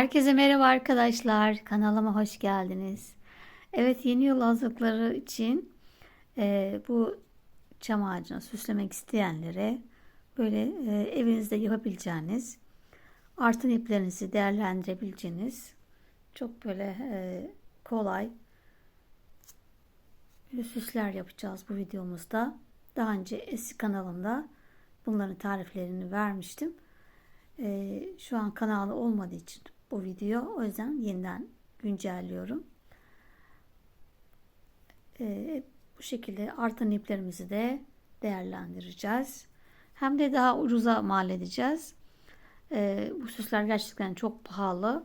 Herkese merhaba arkadaşlar. Kanalıma hoş geldiniz. Evet, yeni yıl hazırlıkları için bu çam ağacını süslemek isteyenlere böyle evinizde yapabileceğiniz, artan iplerinizi değerlendirebileceğiniz çok böyle kolay süsler yapacağız bu videomuzda. Daha önce eski kanalımda bunların tariflerini vermiştim. Şu an kanalı olmadığı için bu video, o yüzden yeniden güncelliyorum. Bu şekilde artan iplerimizi de değerlendireceğiz. Hem de daha ucuza mal edeceğiz. Bu süsler gerçekten çok pahalı.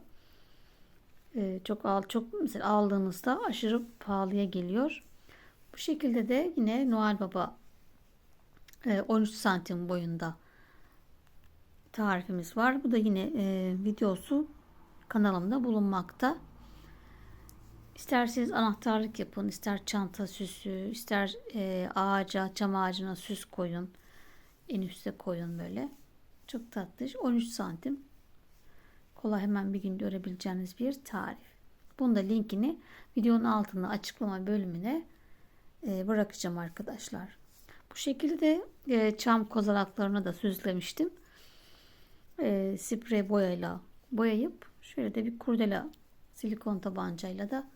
Çok mesela aldığınızda aşırı pahalıya geliyor. Bu şekilde de yine Noel Baba 13 santim boyunda tarifimiz var. Bu da yine videosu kanalımda bulunmakta. İsterseniz anahtarlık yapın, ister çanta süsü, ister çam ağacına süs koyun. En üste koyun böyle. Çok tatlış. 13 santim. Kolay, hemen bir günde örebileceğiniz bir tarif. Bunun da linkini videonun altına açıklama bölümüne bırakacağım arkadaşlar. Bu şekilde de çam kozalaklarını da süslemiştim. Sprey boyayla boyayıp şöyle de bir kurdela silikon tabancayla da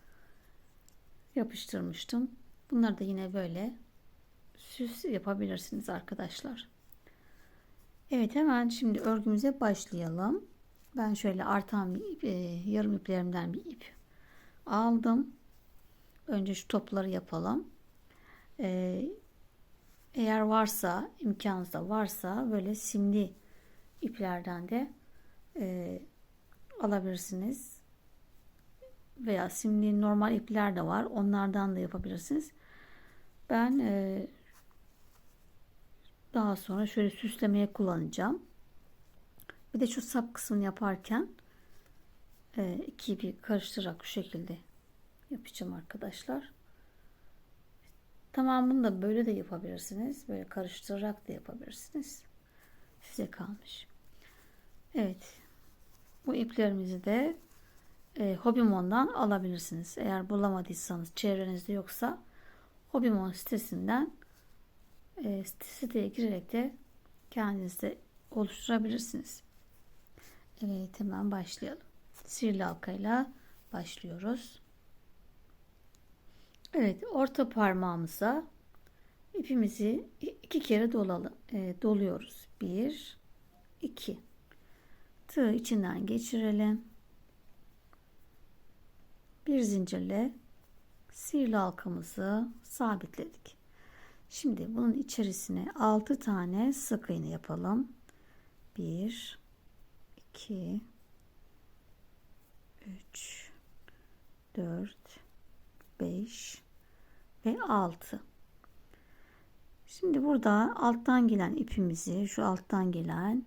yapıştırmıştım. Bunları da yine böyle süs yapabilirsiniz arkadaşlar. Evet, hemen şimdi örgümüze başlayalım. Ben şöyle artan yarım iplerimden bir ip aldım. Önce şu topları yapalım. Eğer varsa, imkanınızda varsa böyle simli iplerden de alabilirsiniz. Veya simli normal ipler de var. Onlardan da yapabilirsiniz. Ben daha sonra şöyle süslemeye kullanacağım. Bir de şu sap kısmını yaparken iki ipi karıştırarak şu şekilde yapacağım arkadaşlar. Tamamını da böyle de yapabilirsiniz. Böyle karıştırarak da yapabilirsiniz. Size kalmış. Evet. Bu iplerimizi de Hobimon'dan alabilirsiniz. Eğer bulamadıysanız, çevrenizde yoksa Hobimon sitesinden siteye girerek de kendiniz de oluşturabilirsiniz. Evet, hemen başlayalım. Sihirli halkayla başlıyoruz. Evet, orta parmağımıza ipimizi iki kere doluyoruz. 1, 2. Tığı içinden geçirelim. Bir zincirle sihirli halkamızı sabitledik. Şimdi bunun içerisine 6 tane sık iğne yapalım. 1, 2, 3, 4, 5 ve 6. Şimdi burada alttan gelen ipimizi, şu alttan gelen,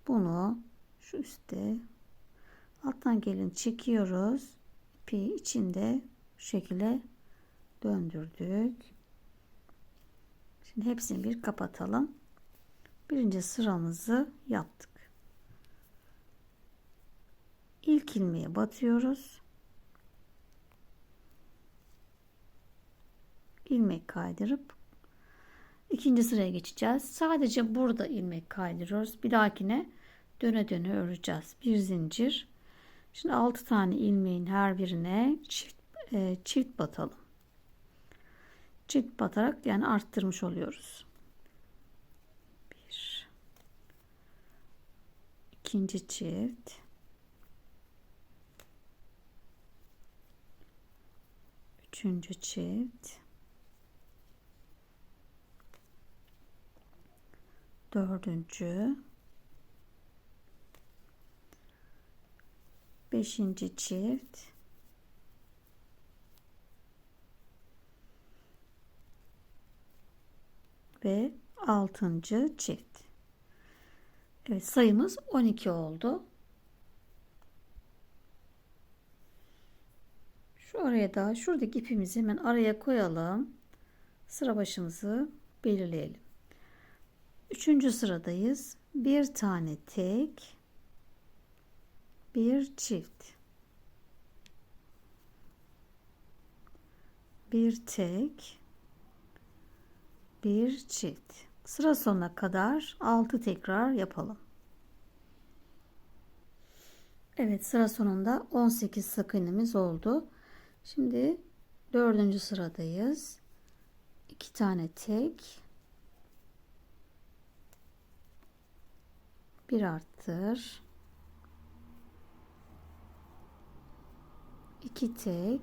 bunu şu üstte alttan gelin çekiyoruz. İpi içinde şu şekilde döndürdük. Şimdi hepsini bir kapatalım. Birinci sıramızı yaptık. İlk ilmeğe batıyoruz. İlmek kaydırıp ikinci sıraya geçeceğiz. Sadece burada ilmek kaydırıyoruz. Bir dahakine döne döne öreceğiz. Bir zincir. Şimdi 6 tane ilmeğin her birine çift batalım. Çift batarak yani arttırmış oluyoruz. Bir, ikinci çift, üçüncü çift, dördüncü, beşinci çift, ve altıncı çift. Evet, sayımız 12 oldu. Şu araya da şuradaki ipimizi hemen araya koyalım. Sıra başımızı belirleyelim. Üçüncü sıradayız. Bir tane tek, bir çift, bir tek, bir çift. Sıra sonuna kadar 6 tekrar yapalım. Evet, sıra sonunda 18 sık iğnemiz oldu. Şimdi 4. sıradayız. 2 tane tek, bir arttır, 2 tek,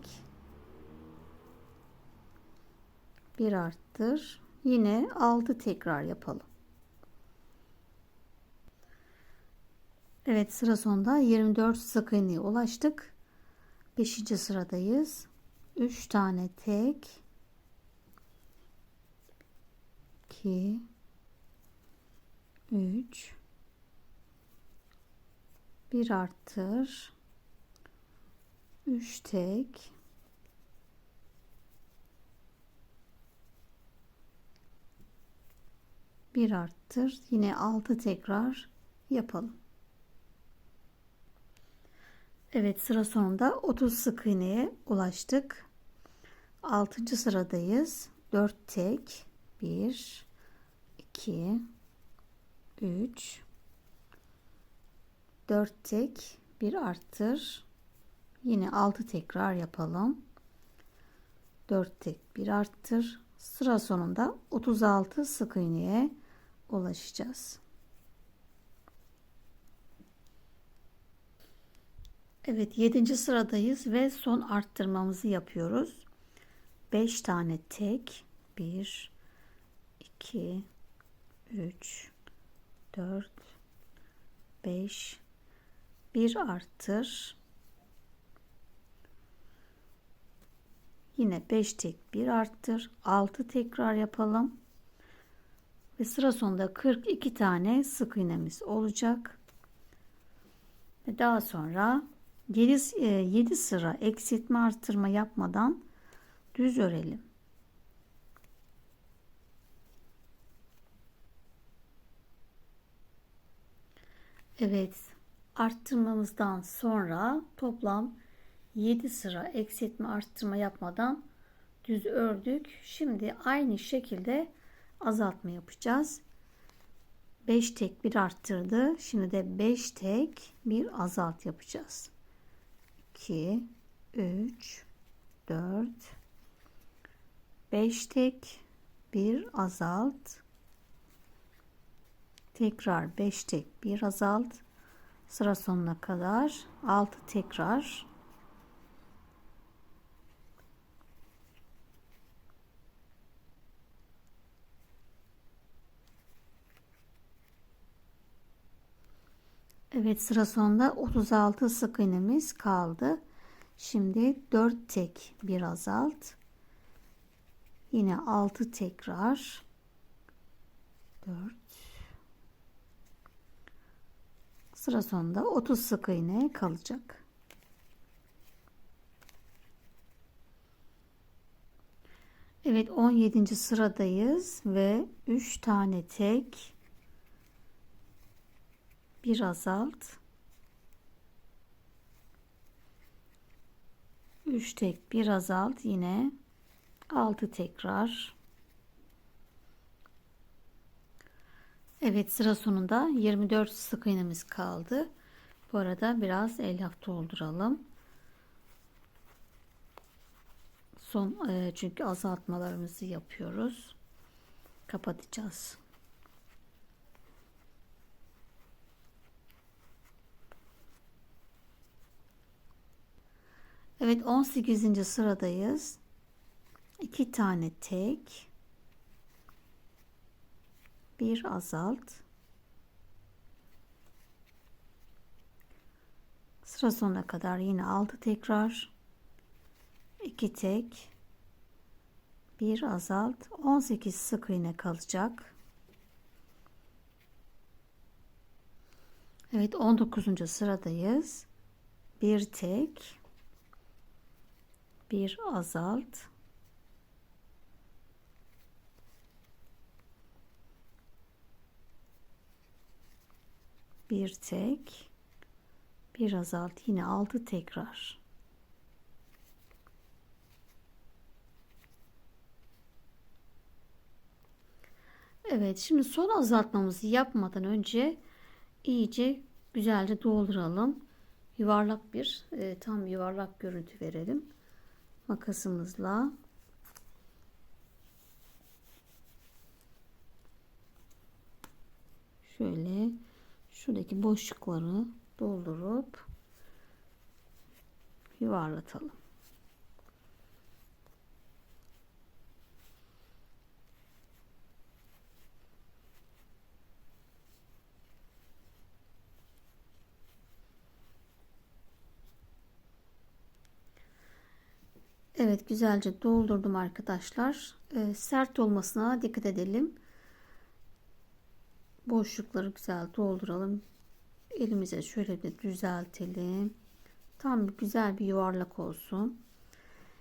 bir arttır. Yine 6 tekrar yapalım. Evet, sıra sonunda 24 sık iğneye ulaştık. 5. sıradayız. 3 tane tek, 2, 3, bir arttır, 3 tek, bir arttır. Yine 6 tekrar yapalım. Evet, sıra sonunda 30 sık iğneye ulaştık. 6. sıradayız. 4 tek, 1, 2, 3, 4 tek, bir arttır. Yine 6 tekrar yapalım. 4 tek, bir arttır. Sıra sonunda 36 sık iğneye ulaşacağız. Evet, 7. sıradayız ve son arttırmamızı yapıyoruz. 5 tane tek, 1, 2, 3, 4, 5, bir arttır. Yine 5 tek, bir arttır. 6 tekrar yapalım. Ve sıra sonunda 42 tane sık iğnemiz olacak. Ve daha sonra 7 sıra eksiltme artırma yapmadan düz örelim. Evet, arttırmamızdan sonra toplam 7 sıra eksiltme arttırma yapmadan düz ördük. Şimdi aynı şekilde azaltma yapacağız. 5 tek, bir arttırdı. Şimdi de 5 tek, bir azalt yapacağız. 2, 3, 4, 5 tek, bir azalt. Tekrar 5 tek, bir azalt. Sıra sonuna kadar 6 tekrar. Evet, sıra sonunda 36 sık iğnemiz kaldı. Şimdi 4 tek, bir azalt. Yine 6 tekrar. 4. Sıra sonunda 30 sık iğne kalacak. Evet, 17. sıradayız ve 3 tane tek, bir azalt, 3 tek, bir azalt, yine 6 tekrar. Evet, sıra sonunda 24 sık iğnemiz kaldı. Bu arada biraz elyaf dolduralım. Son çünkü azaltmalarımızı yapıyoruz. Kapatacağız. Evet, 18. sıradayız. 2 tane tek, bir azalt. Sıra sonuna kadar yine 6 tekrar. 2 tek, bir azalt. 18 sık iğne kalacak. Evet, 19. sıradayız. Bir tek, bir azalt. Bir tek, Bir azalt, yine 6 tekrar. Evet, şimdi son azaltmamızı yapmadan önce iyice güzelce dolduralım. Yuvarlak bir tam yuvarlak görüntü verelim. Makasımızla. Şöyle şuradaki boşlukları doldurup yuvarlatalım. Evet, güzelce doldurdum arkadaşlar. Sert olmasına dikkat edelim. Boşlukları güzel dolduralım. Elimize şöyle bir düzeltelim. Tam güzel bir yuvarlak olsun.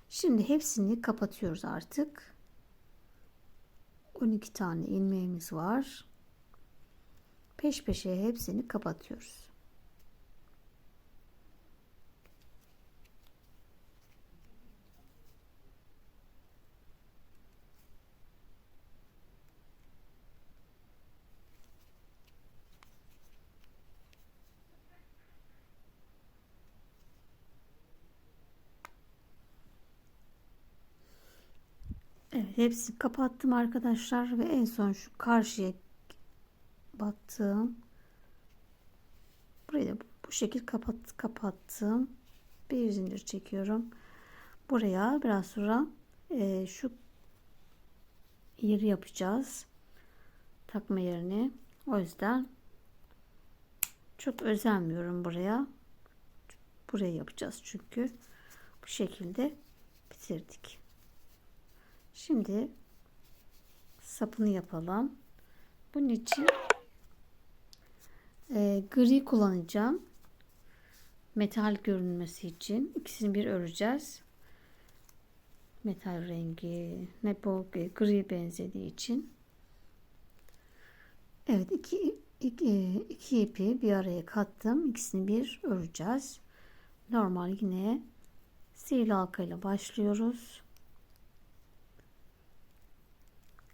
Şimdi hepsini kapatıyoruz artık. 12 tane ilmeğimiz var. Peş peşe hepsini kapatıyoruz. Evet, hepsini kapattım arkadaşlar ve en son şu karşıya battım. Burayı da bu şekil kapattım. Bir zincir çekiyorum. Buraya biraz sonra şu yeri yapacağız. Takma yerini. O yüzden çok özenmiyorum buraya. Buraya yapacağız çünkü. Bu şekilde bitirdik. Şimdi sapını yapalım. Bunun için gri kullanacağım. Metal görünmesi için. İkisini bir öreceğiz. Metal rengi ne bu gri benzediği için. Evet, iki ipi bir araya kattım. İkisini bir öreceğiz. Normal yine sihirli halka ile başlıyoruz.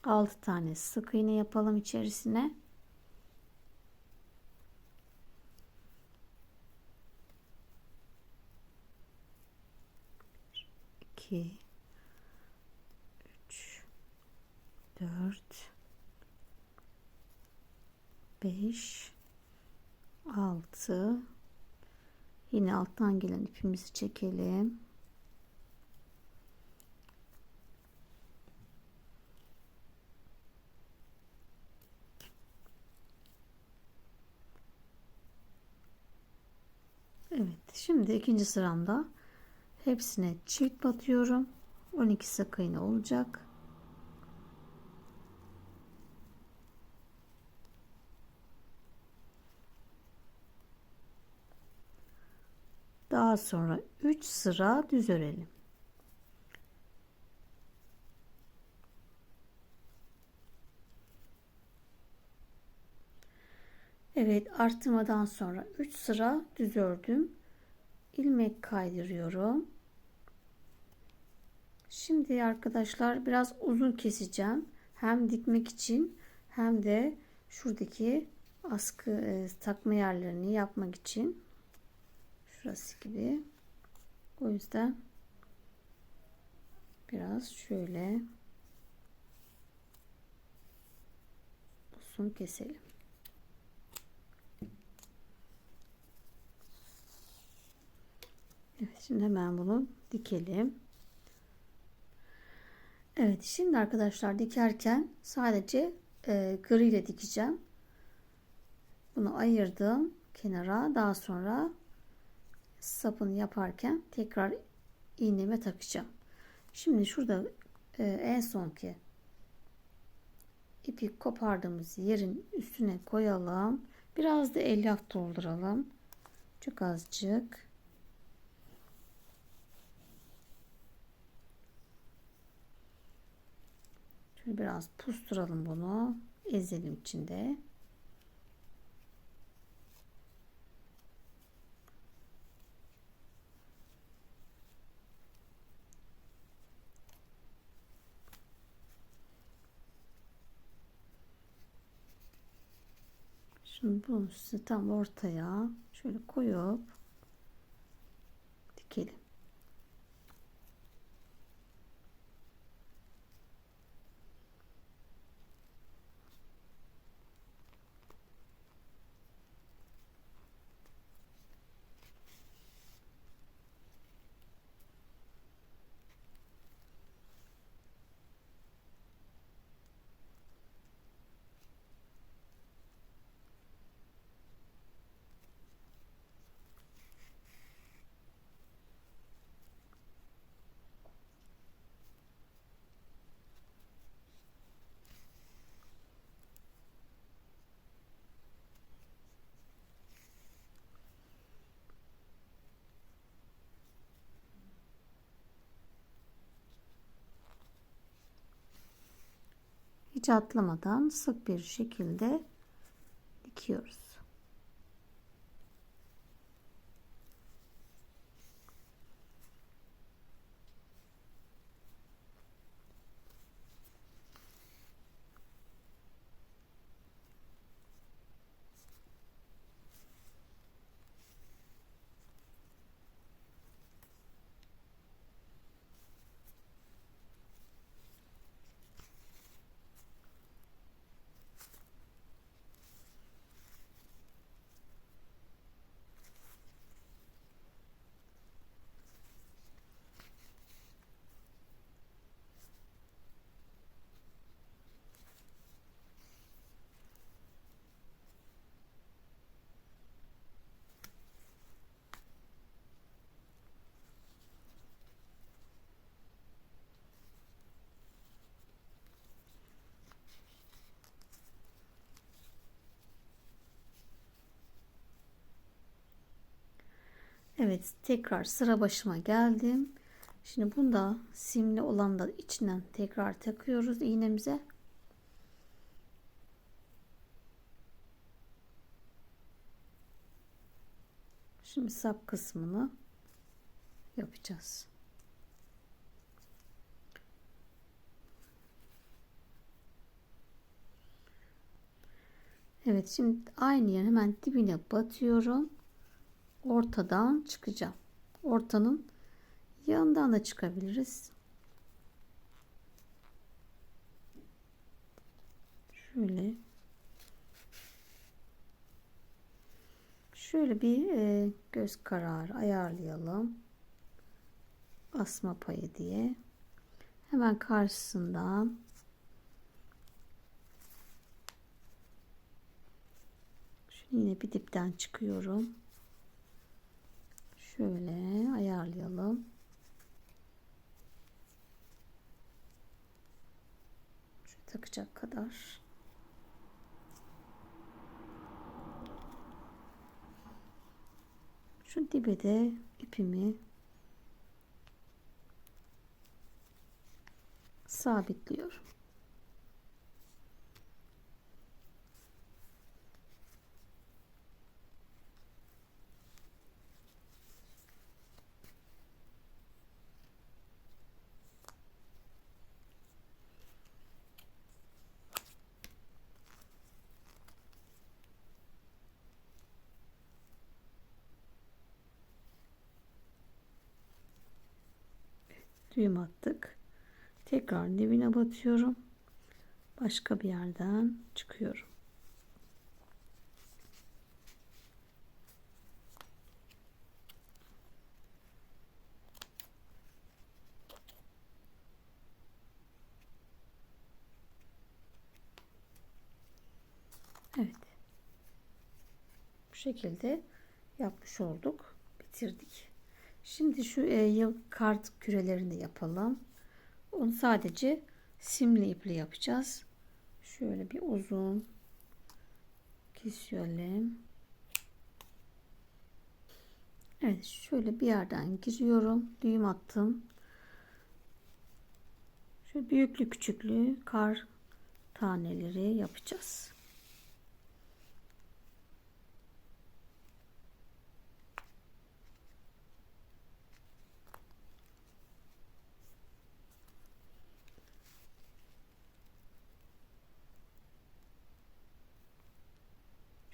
6 tane sık iğne yapalım içerisine. İki, 3, 4, 5, 6. Yine alttan gelen ipimizi çekelim. Evet, şimdi ikinci sıramda hepsine çift batıyorum. 12 sık iğne olacak. Daha sonra 3 sıra düz örelim. Evet, artırmadan sonra 3 sıra düz ördüm. İlmek kaydırıyorum. Şimdi arkadaşlar biraz uzun keseceğim. Hem dikmek için hem de şuradaki askı takma yerlerini yapmak için. Şurası gibi. O yüzden biraz şöyle uzun keselim. Evet, şimdi hemen bunu dikelim. Evet, şimdi arkadaşlar dikerken sadece gri ile dikeceğim. Bunu ayırdım kenara. Daha sonra sapını yaparken tekrar iğneme takacağım. Şimdi şurada en sonki ipi kopardığımız yerin üstüne koyalım. Biraz da elyaf dolduralım. Çok azıcık. Şöyle biraz pusturalım bunu. Ezelim içinde. Şimdi bunu size tam ortaya şöyle koyup dikelim. Hiç atlamadan sık bir şekilde dikiyoruz. Evet, tekrar sıra başıma geldim. Şimdi bunda simli olan da içinden tekrar takıyoruz iğnemize. Şimdi sap kısmını yapacağız. Evet, şimdi aynı yer hemen dibine batıyorum. Ortadan çıkacağım. Ortanın yanından da çıkabiliriz. Şöyle. Şöyle bir göz kararı ayarlayalım. Asma payı diye. Hemen karşısından şunu yine bir dipten çıkıyorum. Şöyle ayarlayalım. Şu takacak kadar. Şu dibe de ipimi sabitliyorum. Düğüm attık. Tekrar dibine batıyorum. Başka bir yerden çıkıyorum. Evet. Bu şekilde yapmış olduk. Bitirdik. Şimdi şu kart kürelerini de yapalım. Onu sadece simli iple yapacağız. Şöyle bir uzun kesiyorum. Evet, şöyle bir yerden giriyorum. Düğüm attım. Şu büyüklü küçüklü kar taneleri yapacağız.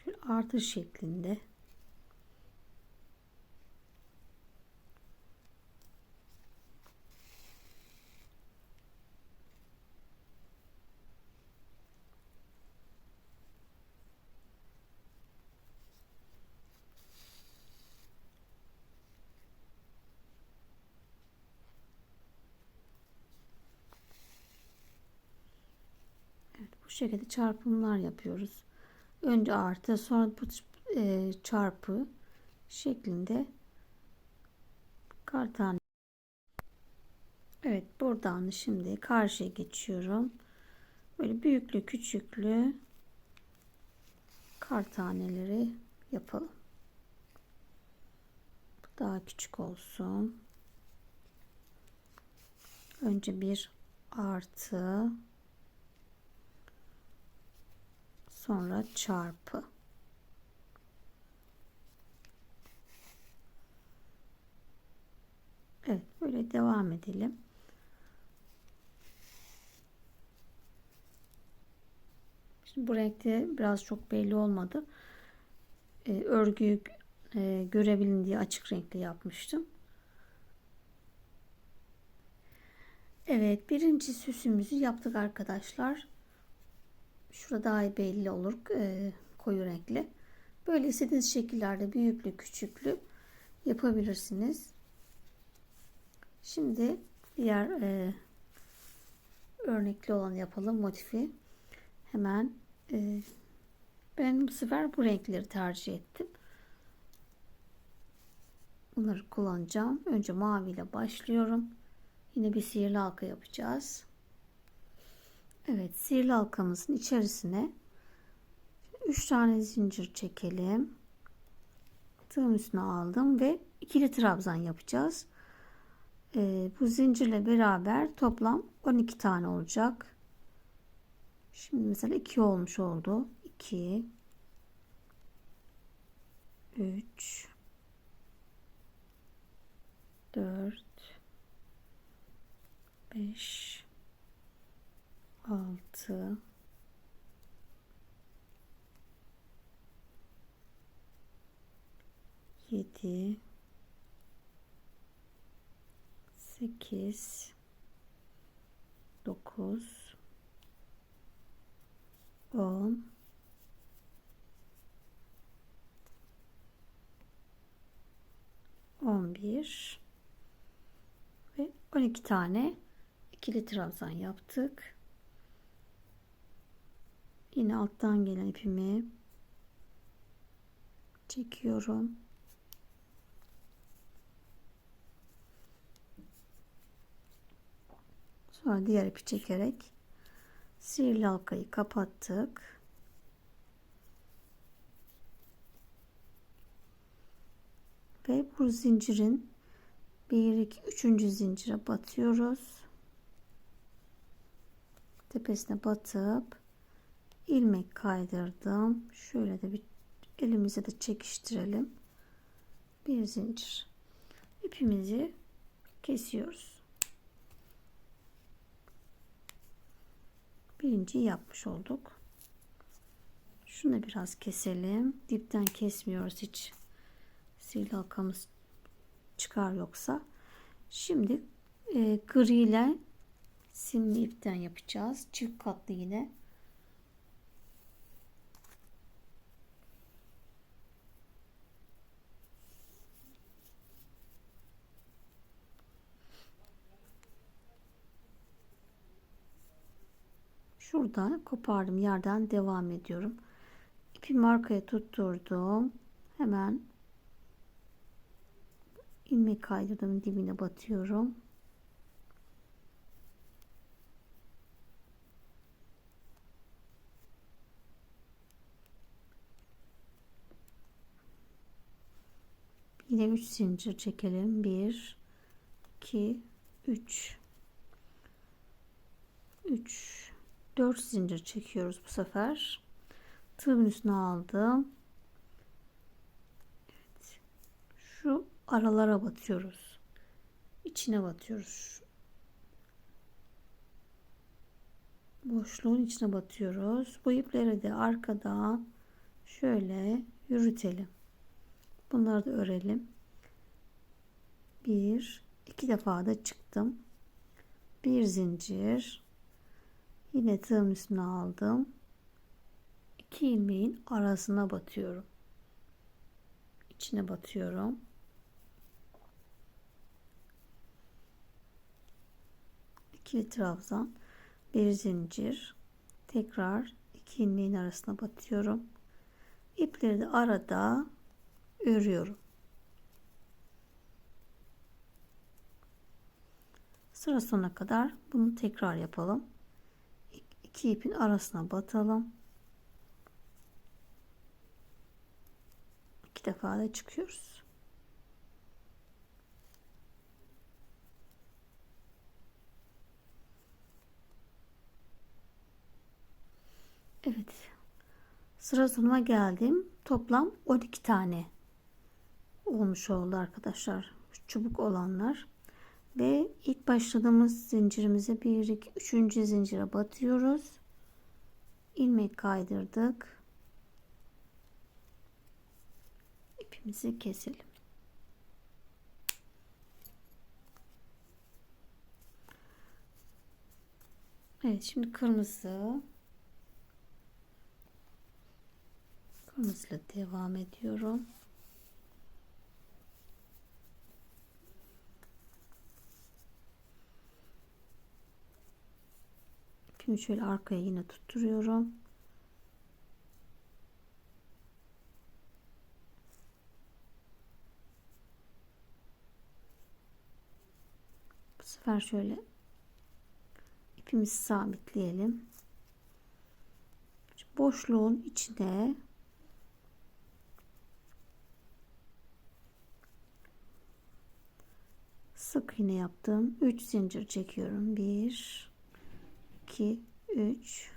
Şöyle artır şeklinde. Evet, bu şekilde çarpımlar yapıyoruz. Önce artı, sonra bu çarpı şeklinde kartane. Evet, buradan şimdi karşıya geçiyorum. Böyle büyüklü küçüklü kartaneleri yapalım. Daha küçük olsun. Önce bir artı, sonra çarpı. Evet, böyle devam edelim. Şimdi bu renkte biraz çok belli olmadı. Örgüyü görebilin diye açık renkli yapmıştım. Evet, birinci süsümüzü yaptık arkadaşlar. Şurada daha iyi belli olur, koyu renkli. Böyle istediğiniz şekillerde büyüklü küçüklü yapabilirsiniz. Şimdi diğer örnekli olan yapalım motifi. Hemen ben bu sefer bu renkleri tercih ettim. Bunları kullanacağım. Önce mavi ile başlıyorum. Yine bir sihirli halka yapacağız. Evet, sihirli halkamızın içerisine 3 tane zincir çekelim. Tığım üstüne aldım ve ikili trabzan yapacağız. Bu zincirle beraber toplam 12 tane olacak. Şimdi mesela 2 olmuş oldu. 2 3 4 5 6 7 8 9 10 11 ve 12 tane ikili trabzan yaptık. Yine alttan gelen ipimi çekiyorum. Sonra diğer ipi çekerek sihirli halkayı kapattık. Ve bu zincirin 1 2 3. zincire batıyoruz. Tepesine batıp ilmek kaydırdım. Şöyle de bir elimize de çekiştirelim. Bir zincir. İpimizi kesiyoruz. Birinciyi yapmış olduk. Şunu biraz keselim. Dipten kesmiyoruz hiç. Sihirli halkamız çıkar yoksa. Şimdi gri ile simli ipten yapacağız. Çift katlı yine. Şurada kopardım yerden devam ediyorum. İpimi arkaya tutturdum. Hemen ilmek kaydırdım, dibine batıyorum. Yine 3 zincir çekelim. 1 2 3 3 4 zincir çekiyoruz bu sefer. Tığın üstüne aldım. Evet. Şu aralara batıyoruz. İçine batıyoruz. Boşluğun içine batıyoruz. Bu ipleri de arkadan şöyle yürütelim. Bunları da örelim. İki defa da çıktım. Bir zincir. Yine tığın üstüne aldım. 2 ilmeğin arasına batıyorum. İçine batıyorum. İkili trabzan, bir zincir, tekrar 2 ilmeğin arasına batıyorum. İpleri de arada örüyorum. Sıra sonuna kadar bunu tekrar yapalım. 2 ipin arasına batalım. 2 defa da çıkıyoruz. Evet. Sıra sonuna geldim. Toplam 12 tane olmuş oldu arkadaşlar. Şu çubuk olanlar. Ve ilk başladığımız zincirimize 1 2 3. zincire batıyoruz. İlmek kaydırdık. İpimizi keselim. Evet, şimdi kırmızıyla devam ediyorum. İpimi şöyle arkaya yine tutturuyorum. Bu sefer şöyle ipimizi sabitleyelim. Şu boşluğun içine sık iğne yaptım. 3 zincir çekiyorum. 1 2 3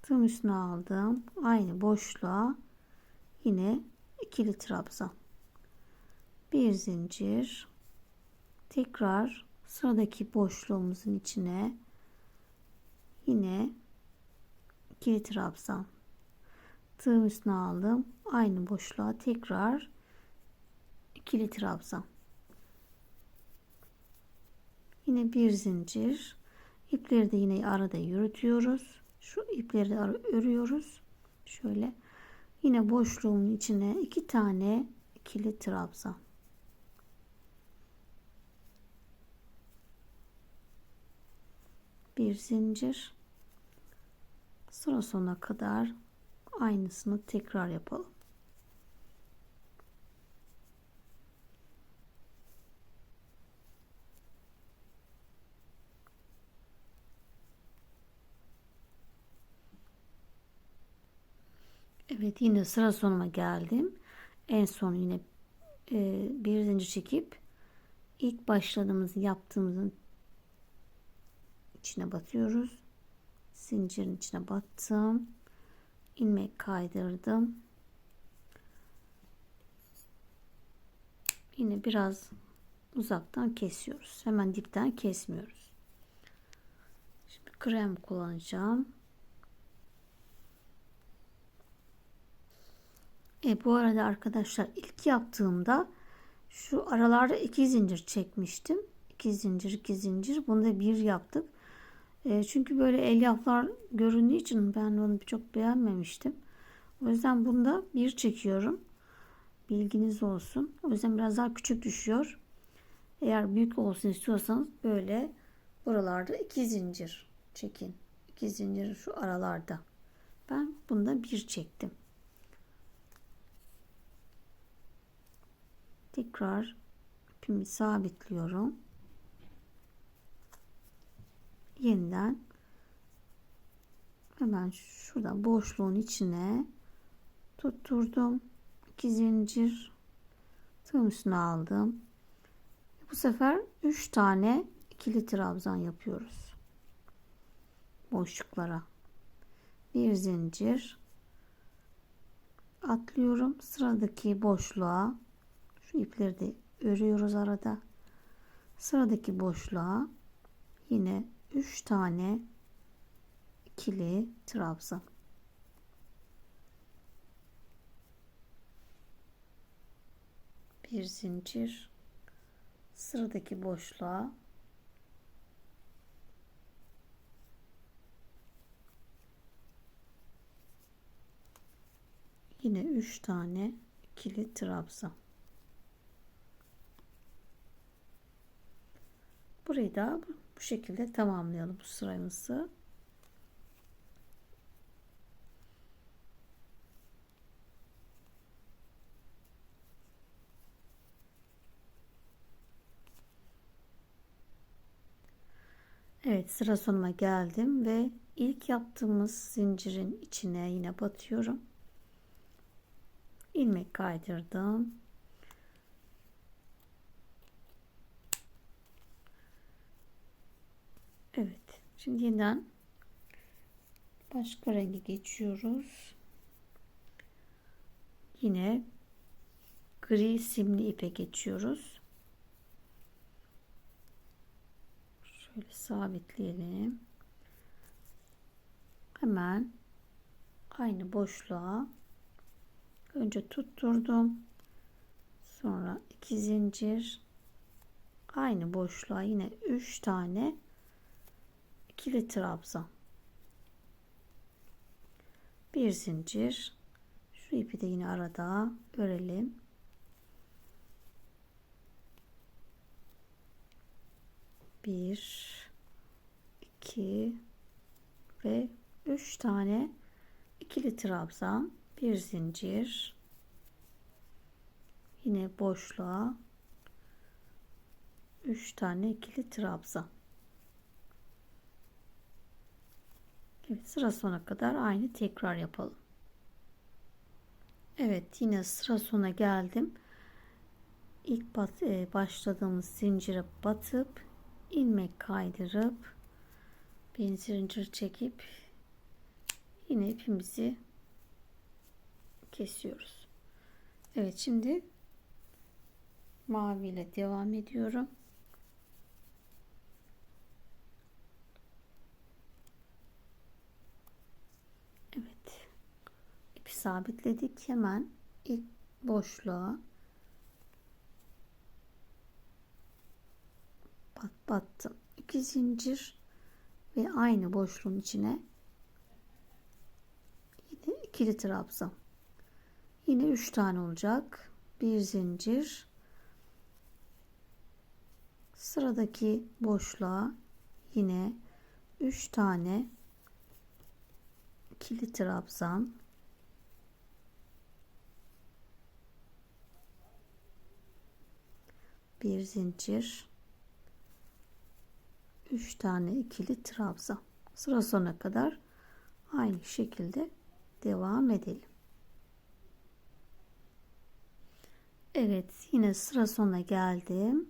tığın üstüne aldım. Aynı boşluğa yine ikili trabzan. Bir zincir, tekrar sıradaki boşluğumuzun içine yine ikili trabzan. Tığın üstüne aldım. Aynı boşluğa tekrar ikili trabzan. Yine bir zincir. İpleri de yine arada yürütüyoruz. Şu ipleri de örüyoruz. Şöyle. Yine boşluğun içine 2 tane ikili trabzan. Bir zincir. Sıra sonuna kadar aynısını tekrar yapalım. Evet, yine sıra sonuna geldim. En son yine bir zincir çekip ilk başladığımız yaptığımızın içine batıyoruz. Zincirin içine battım. İlmek kaydırdım. Yine biraz uzaktan kesiyoruz. Hemen dipten kesmiyoruz. Şimdi krem kullanacağım. Bu arada arkadaşlar ilk yaptığımda şu aralarda 2 zincir çekmiştim. 2 zincir 2 zincir. Bunu da bir yaptık. Çünkü böyle elyaflar göründüğü için ben onu çok beğenmemiştim. O yüzden bunda bir çekiyorum. Bilginiz olsun. O yüzden biraz daha küçük düşüyor. Eğer büyük olsun istiyorsanız böyle buralarda 2 zincir çekin. 2 zincir şu aralarda. Ben bunda bir çektim. Tekrar ipimi sabitliyorum. Yeniden hemen şurada boşluğun içine tutturdum. 2 zincir tığın üstüne aldım. Bu sefer 3 tane ikili trabzan yapıyoruz. Boşluklara. Bir zincir atlıyorum. Sıradaki boşluğa şu ipleri de örüyoruz arada. Sıradaki boşluğa yine 3 tane ikili trabzan. Bir zincir, sıradaki boşluğa yine 3 tane ikili trabzan. Burayı da bu şekilde tamamlayalım bu sıramızı. Evet, sıra sonuna geldim ve ilk yaptığımız zincirin içine yine batıyorum. İlmek kaydırdım. Evet, şimdi yeniden başka renge geçiyoruz. Yine gri simli ipe geçiyoruz. Şöyle sabitleyelim. Hemen aynı boşluğa önce tutturdum. Sonra 2 zincir, aynı boşluğa yine 3 tane ikili trabzan. Bir zincir. Şu ipi de yine arada örelim. Bir, iki ve 3 tane ikili trabzan. Bir zincir. Yine boşluğa 3 tane ikili trabzan. Evet, sıra sonuna kadar aynı tekrar yapalım. Evet, yine sıra sonuna geldim. İlk başladığımız zincire batıp ilmek kaydırıp bir zincir çekip yine ipimizi kesiyoruz. Evet, şimdi mavi ile devam ediyorum. Evet, ipi sabitledik. Hemen ilk boşluğa battım. 2 zincir ve aynı boşluğun içine yine ikili trabzan. Yine 3 tane olacak. Bir zincir, sıradaki boşluğa yine 3 tane ikili trabzan. Bir zincir, 3 tane ikili trabzan. Sıra sonuna kadar aynı şekilde devam edelim. Evet, yine sıra sonuna geldim.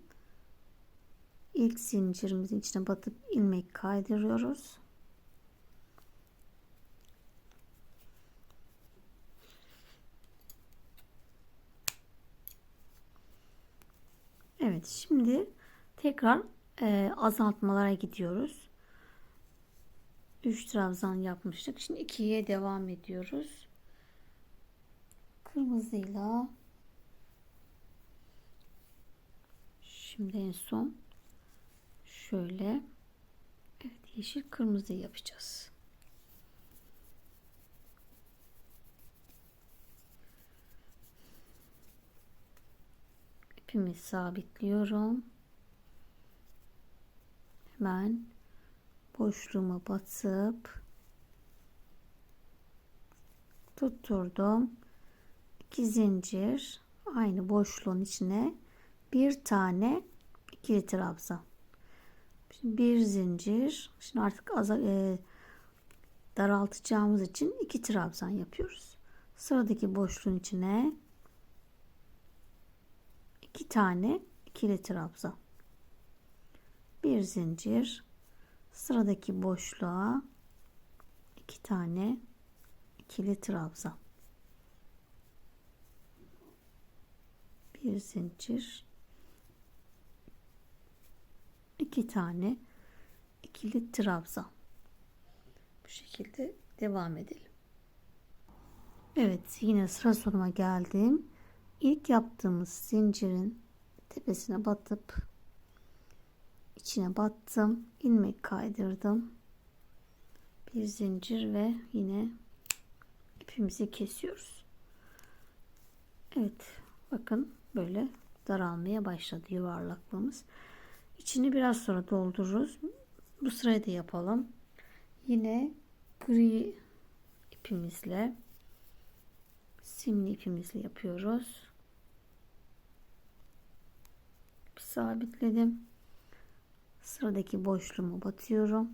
İlk zincirimizin içine batıp ilmek kaydırıyoruz. Evet, şimdi tekrar azaltmalara gidiyoruz. 3 trabzan yapmıştık. Şimdi 2'ye devam ediyoruz. Kırmızıyla şimdi en son şöyle, evet, yeşil kırmızı yapacağız. İpimi sabitliyorum. Hemen boşluğuma batıp tutturdum. 2 zincir, aynı boşluğun içine bir tane ikili trabzan. Şimdi bir zincir. Şimdi artık daraltacağımız için 2 trabzan yapıyoruz. Sıradaki boşluğun içine 2 tane ikili trabzan. Bir zincir. Sıradaki boşluğa 2 tane ikili trabzan. Bir zincir. 2 tane ikili trabzan. Bu şekilde devam edelim. Evet, yine sıra sonuna geldim. ilk yaptığımız zincirin tepesine batıp içine battım, ilmek kaydırdım, bir zincir ve yine ipimizi kesiyoruz. Evet, bakın böyle daralmaya başladı yuvarlaklığımız. İçini biraz sonra doldururuz. Bu sırayı da yapalım. Yine gri ipimizle, simli ipimizle yapıyoruz. Bir sabitledim. Sıradaki boşluğumu batıyorum.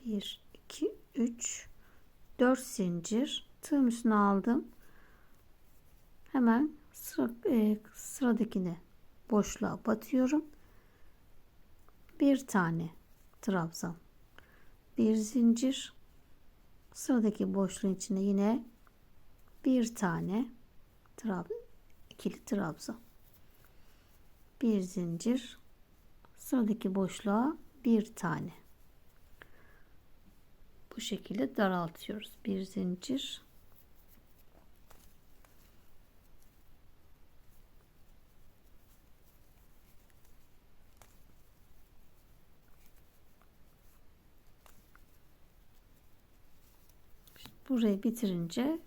1 2 3 4 zincir, tığım üstüne aldım. Hemen sıradakine boşluğa batıyorum. Bir tane trabzan, bir zincir, sıradaki boşluğun içine yine bir tane ikili trabzan, bir zincir, sıradaki boşluğa bir tane. Bu şekilde daraltıyoruz. Bir zincir, burayı bitirince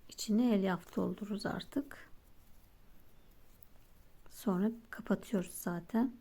içine elyaf doldururuz artık. Sonra kapatıyoruz zaten.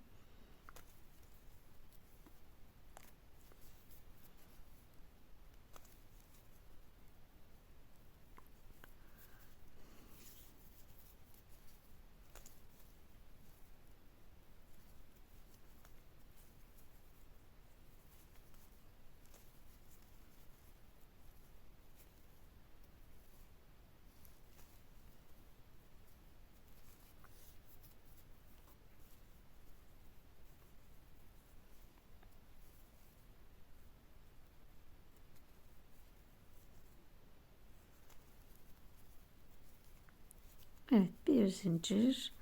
Evet, bir zincir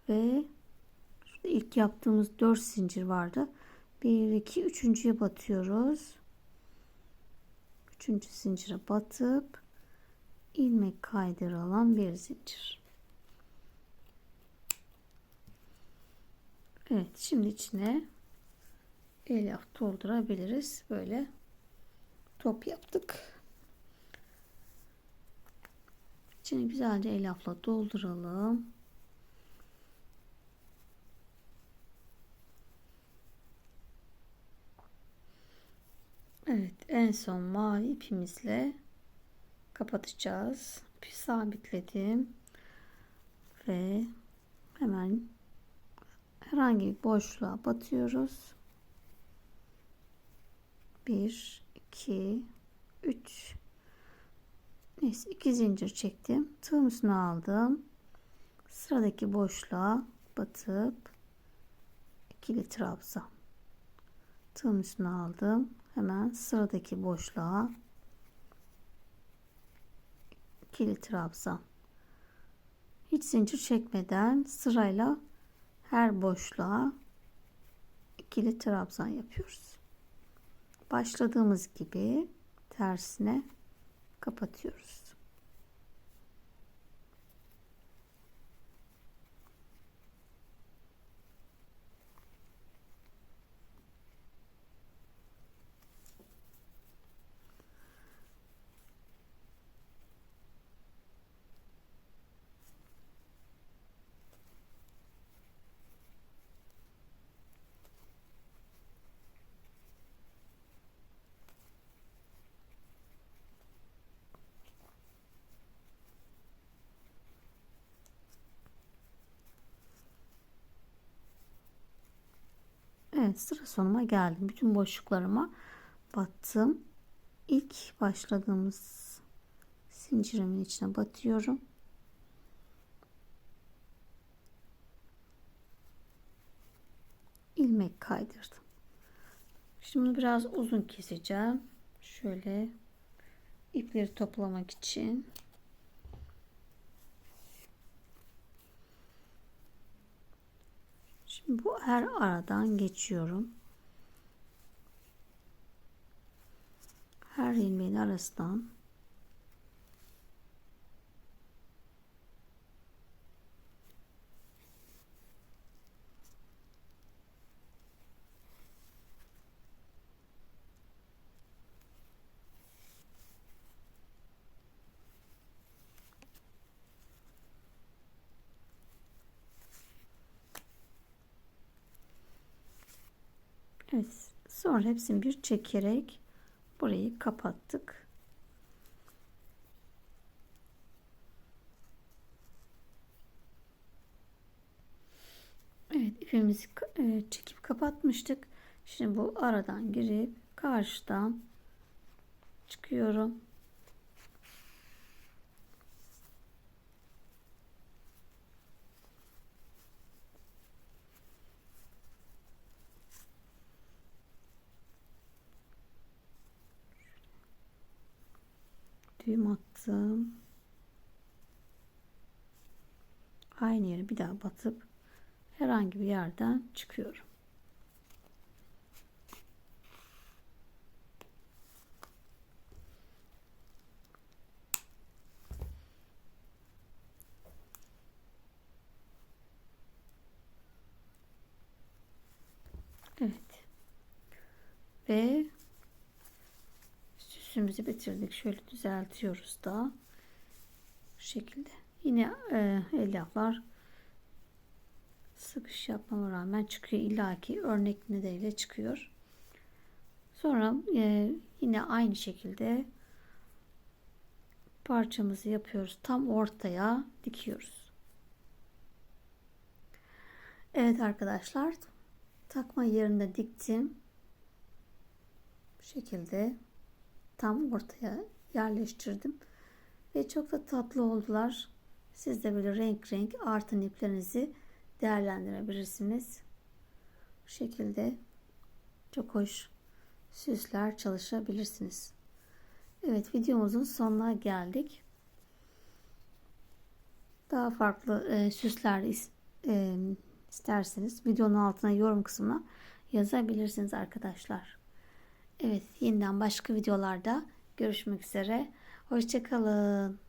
ve ilk yaptığımız 4 zincir vardı. 1 2 üçüncüye batıyoruz. Üçüncü zincire batıp ilmek kaydıralım, bir zincir. Evet, şimdi içine elyaf doldurabiliriz. Böyle top yaptık. İçini güzelce elyafla dolduralım. Evet, en son mavi ipimizle kapatacağız. İpi sabitledim ve hemen herhangi bir boşluğa batıyoruz. 1 2 3, neyse 2 zincir çektim. Tığım üstüne aldım. Sıradaki boşluğa batıp ikili trabzan. Tığım üstüne aldım. Hemen sıradaki boşluğa ikili trabzan. Hiç zincir çekmeden sırayla her boşluğa ikili trabzan yapıyoruz. Başladığımız gibi tersine kapatıyoruz. Evet, sıra sonuma geldim. Bütün boşluklarıma battım. İlk başladığımız zincirimin içine batıyorum. İlmek kaydırdım. Şimdi biraz uzun keseceğim. Şöyle ipleri toplamak için. Şimdi bu her aradan geçiyorum. Her ilmeğin arasından Evet. Sonra hepsini bir çekerek burayı kapattık. Evet, ipimizi çekip kapatmıştık. Şimdi bu aradan girip karşıdan çıkıyorum. Düğüm attım. Aynı yere bir daha batıp herhangi bir yerden çıkıyorum. Evet. Ve süsümüzü bitirdik. Şöyle düzeltiyoruz da. Bu şekilde. Yine elyaflar sıkış yapmama rağmen çıkıyor. İllaki örnek nedeniyle çıkıyor. Sonra yine aynı şekilde parçamızı yapıyoruz. Tam ortaya dikiyoruz. Evet arkadaşlar. Takma yerinde diktim. Bu şekilde tam ortaya yerleştirdim. Ve çok da tatlı oldular. Siz de böyle renk renk artın iplerinizi değerlendirebilirsiniz. Bu şekilde çok hoş süsler çalışabilirsiniz. Evet, videomuzun sonuna geldik. Daha farklı süsler isterseniz videonun altına yorum kısmına yazabilirsiniz arkadaşlar. Evet, yeniden başka videolarda görüşmek üzere. Hoşça kalın.